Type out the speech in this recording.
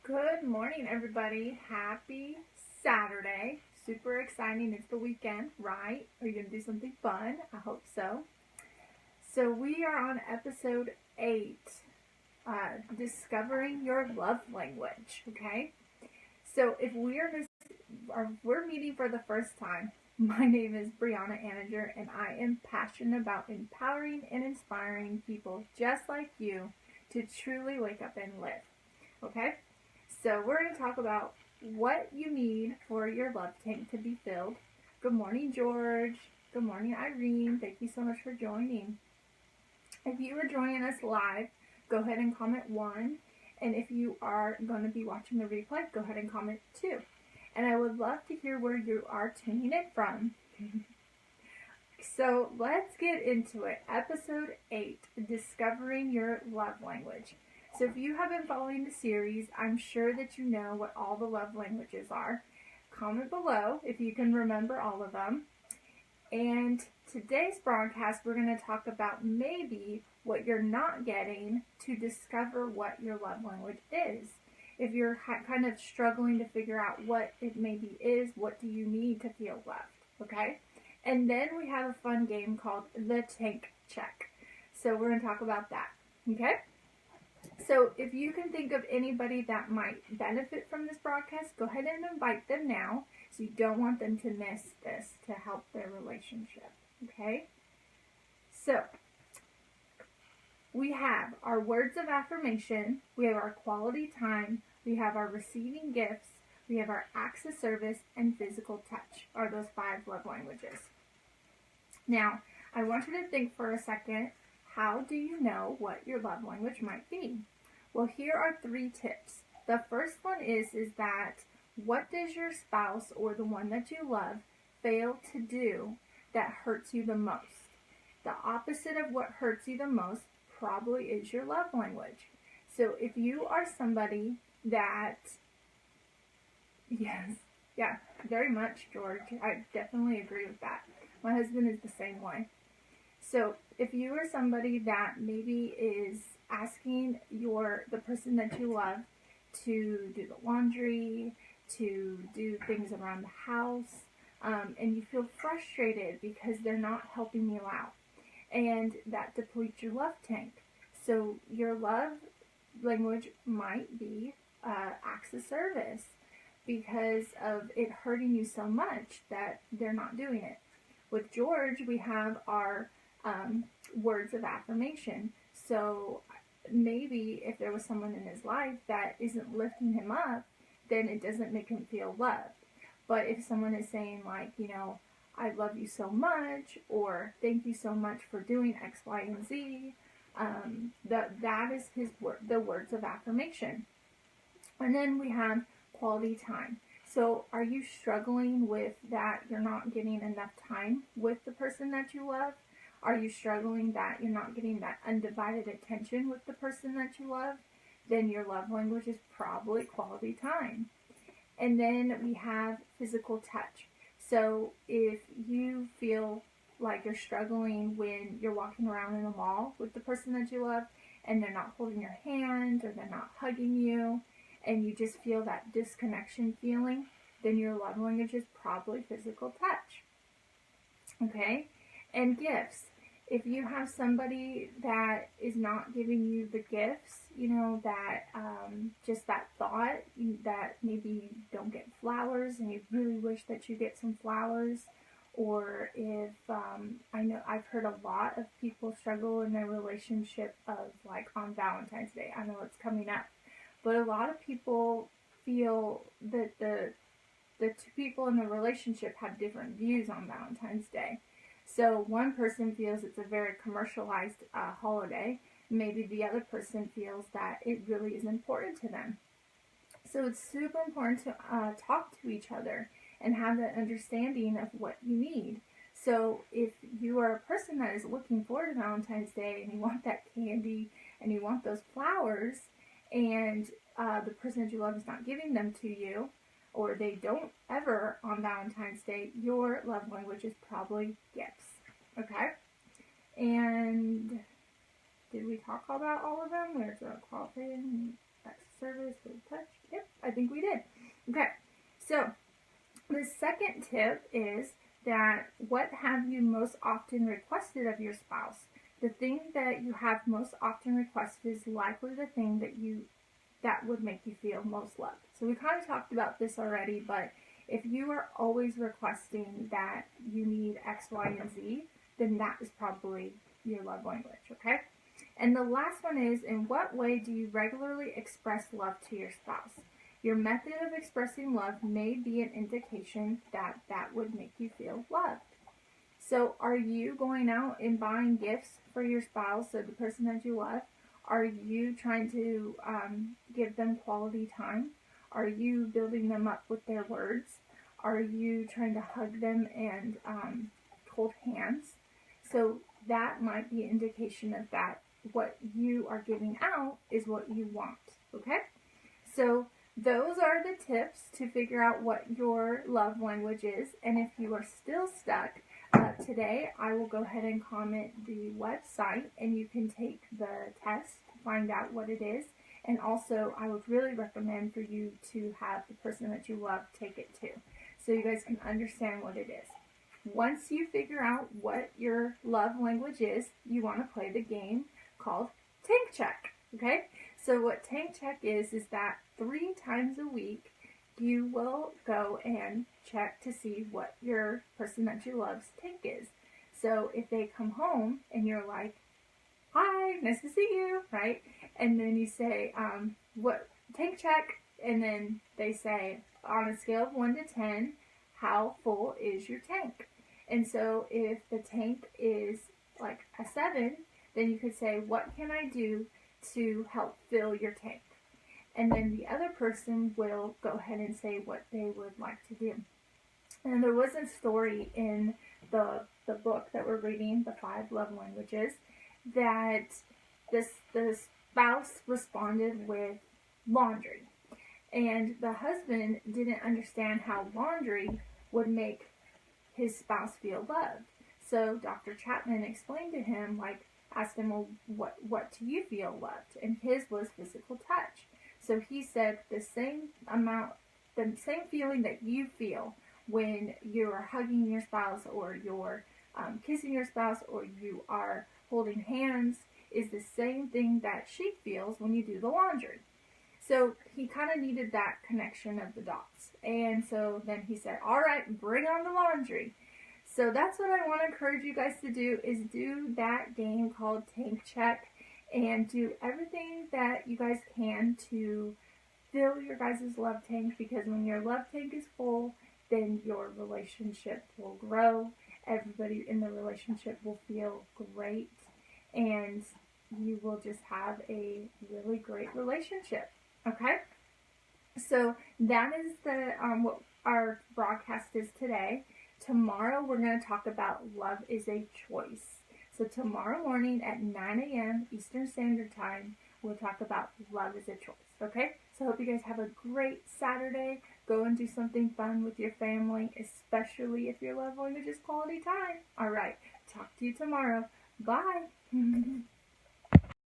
Good morning, everybody. Happy Saturday. Super exciting. It's the weekend, right? Are you going to do something fun? I hope so. So, we are on episode 8, Discovering Your Love Language. Okay? So, if we're meeting for the first time, my name is Brianna Anager, and I am passionate about empowering and inspiring people just like you to truly wake up and live. Okay? So we're going to talk about what you need for your love tank to be filled. Good morning, George. Good morning, Irene. Thank you so much for joining. If you are joining us live, go ahead and comment 1. And if you are going to be watching the replay, go ahead and comment 2. And I would love to hear where you are tuning in from. So let's get into it. Episode 8, Discovering Your Love Language. So if you have been following the series, I'm sure that you know what all the love languages are. Comment below if you can remember all of them. And today's broadcast, we're going to talk about maybe what you're not getting to discover what your love language is. If you're kind of struggling to figure out what it maybe is, what do you need to feel loved, okay? And then we have a fun game called the Tank Check. So we're going to talk about that, okay? So if you can think of anybody that might benefit from this broadcast, go ahead and invite them now. So you don't want them to miss this to help their relationship, okay? So we have our words of affirmation, we have our quality time, we have our receiving gifts, we have our acts of service, and physical touch are those 5 love languages. Now, I want you to think for a second, how do you know what your love language might be? Well, here are 3 tips. The first one is that what does your spouse or the one that you love fail to do that hurts you the most? The opposite of what hurts you the most probably is your love language. So if you are somebody that, yes, yeah, very much, George. I definitely agree with that. My husband is the same way. So if you are somebody that maybe is asking the person that you love to do the laundry, to do things around the house, and you feel frustrated because they're not helping you out, and that depletes your love tank. So your love language might be acts of service because of it hurting you so much that they're not doing it. With George, we have our words of affirmation. So maybe if there was someone in his life that isn't lifting him up, then it doesn't make him feel loved. But if someone is saying like, I love you so much, or thank you so much for doing X, Y, and Z, that is the words of affirmation. And then we have quality time. So are you struggling with that you're not getting enough time with the person that you love? Are you struggling that you're not getting that undivided attention with the person that you love? Then your love language is probably quality time. And then we have physical touch. So if you feel like you're struggling when you're walking around in a mall with the person that you love and they're not holding your hand or they're not hugging you and you just feel that disconnection feeling, then your love language is probably physical touch. Okay? And gifts. If you have somebody that is not giving you the gifts, that just that thought that maybe you don't get flowers and you really wish that you get some flowers, or if I've heard a lot of people struggle in their relationship of like on Valentine's Day. I know it's coming up, but a lot of people feel that the 2 people in the relationship have different views on Valentine's Day. So one person feels it's a very commercialized holiday. Maybe the other person feels that it really is important to them. So it's super important to talk to each other and have that understanding of what you need. So if you are a person that is looking forward to Valentine's Day and you want that candy and you want those flowers, and the person that you love is not giving them to you, or they don't ever on Valentine's Day, your love language is probably gifts. Okay? And did we talk about all of them? There's a quality. Acts of service, with touch. Yep, I think we did. Okay, so the second tip is that what have you most often requested of your spouse? The thing that you have most often requested is likely the thing that would make you feel most loved. So we kind of talked about this already, but if you are always requesting that you need X, Y, and Z, then that is probably your love language, okay? And the last one is, in what way do you regularly express love to your spouse? Your method of expressing love may be an indication that that would make you feel loved. So are you going out and buying gifts for your spouse or the person that you love? Are you trying to give them quality time? Are you building them up with their words? Are you trying to hug them and hold hands? So that might be an indication of that. What you are giving out is what you want, okay? So those are the tips to figure out what your love language is. And if you are still stuck, today I will go ahead and comment the website and you can take the test to find out what it is. And also I would really recommend for you to have the person that you love take it too, so you guys can understand what it is. Once you figure out what your love language is, you want to play the game called Tank Check, okay? So what Tank Check is that 3 times a week you will go and check to see what your person that you love's tank is. So if they come home and you're like, hi, nice to see you, right? And then you say, what tank check? And then they say, on a scale of 1 to 10, how full is your tank? And so if the tank is like a 7, then you could say, what can I do to help fill your tank? And then the other person will go ahead and say what they would like to do. And there was a story in the book that we're reading, The 5 Love Languages, that the spouse responded with laundry. And the husband didn't understand how laundry would make his spouse feel loved. So Dr. Chapman explained to him, asked him, well, what do you feel loved? And his was physical touch. So he said the same feeling that you feel when you're hugging your spouse or you're kissing your spouse or you are holding hands is the same thing that she feels when you do the laundry. So he kind of needed that connection of the dots. And so then he said, all right, bring on the laundry. So that's what I want to encourage you guys to do, is do that game called Tank Check and do everything that you guys can to fill your guys' love tank, because when your love tank is full, then your relationship will grow. Everybody in the relationship will feel great, and you will just have a really great relationship. Okay? So that is what our broadcast is today. Tomorrow we're going to talk about love is a choice. So tomorrow morning at 9 a.m. Eastern Standard Time, we'll talk about love is a choice. Okay? So I hope you guys have a great Saturday. Go and do something fun with your family, especially if your love language is quality time. All right. Talk to you tomorrow. Bye.